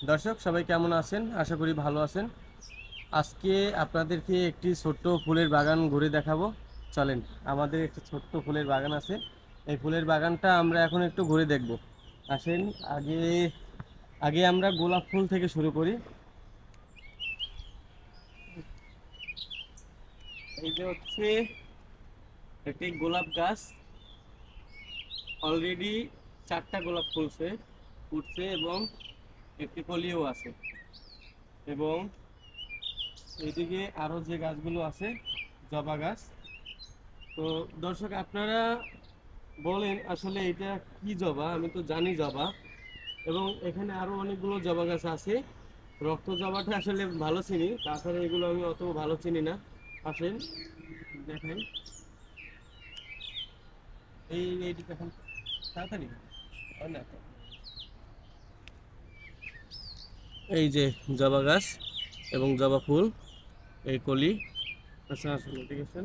দর্শক সবাই কেমন আছেন? আশা করি ভালো আছেন। আজকে আপনাদেরকে একটি ছোট্ট ফুলের বাগান ঘুরে দেখাবো। চলেন, আমাদের একটি ছোট্ট ফুলের বাগান আছে। এই ফুলের বাগানটা আমরা এখন একটু ঘুরে দেখব। আসেন, আগে আগে আমরা গোলাপ ফুল থেকে শুরু করি। এই যে হচ্ছে একটি গোলাপ গাছ। অলরেডি 4টা গোলাপ ফুটছে এবং একটি কলিও আছে। এবং এইদিকে আরো যে গাছগুলো আছে, জবা গাছ। তো দর্শক, আপনারা বলেন আসলে এটা কি জবা? আমি তো জানি জবা, এবং এখানে আরো অনেকগুলো জবা গাছ আছে। রক্ত জবাটা আসলে ভালো চিনি, তাছাড়া এগুলো আমি অত ভালো চিনি না। আসেন দেখেন, এইটি দেখেন, তাড়াতাড়ি হয় না। এই যে জবা গাছ এবং জবা ফুল, এই কলি। আচ্ছা আসলে ঠিক আছে।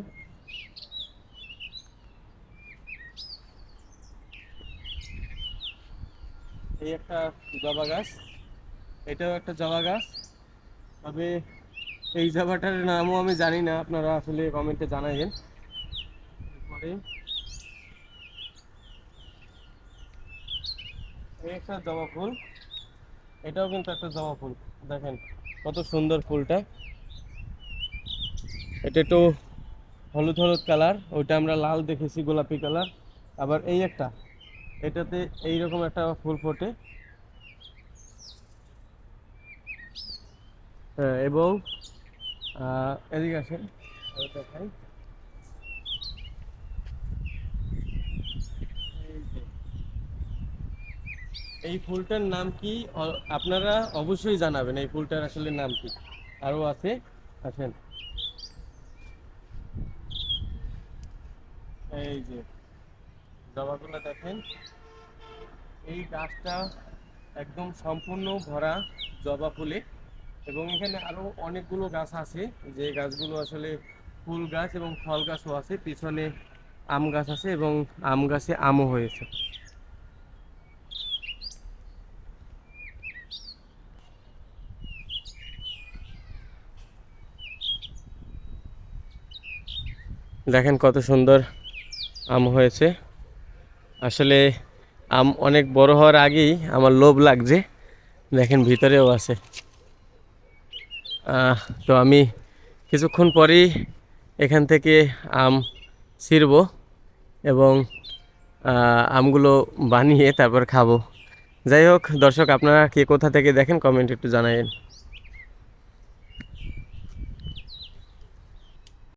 এই একটা জবা গাছ, এটাও একটা জবা গাছ। তবে এই জবাটার নামও আমি জানি না, আপনারা আসলে কমেন্টে জানাবেন। পরে এই একটা জবা ফুল, এটাও কিন্তু একটা জবা ফুল। দেখেন কত সুন্দর ফুলটা। এটা একটু হলুদ হলুদ কালার, ওইটা আমরা লাল দেখেছি, গোলাপি কালার। আবার এই একটা, এটাতে এইরকম একটা ফুল ফোটে। হ্যাঁ, এবং এদিকে আসেন, আরো দেখাই। এই যে, এই ফুলটার নাম কি? আপনারা অবশ্যই জানাবেন এই ফুলটার আসলে নাম কি। আরো আছে, আসেন। এই যে জবাগুলো দেখেন, এই গাছটা একদম সম্পূর্ণ ভরা জবা ফুলে। এবং এখানে আরো অনেকগুলো গাছ আছে, যে গাছগুলো আসলে ফুল গাছ এবং ফল গাছও আছে। পিছনে আম গাছ আছে এবং আম গাছে আমও হয়েছে। দেখেন কত সুন্দর আম হয়েছে। আসলে আম অনেক বড় হওয়ার আগেই আমার লোভ লাগছে। দেখেন ভিতরেও আছে। তো আমি কিছুক্ষণ পরেই এখান থেকে আম ছিঁড়বো এবং আমগুলো বানিয়ে তারপর খাবো। যাই হোক দর্শক, আপনারা কে কোথা থেকে দেখেন কমেন্ট একটু জানাবেন।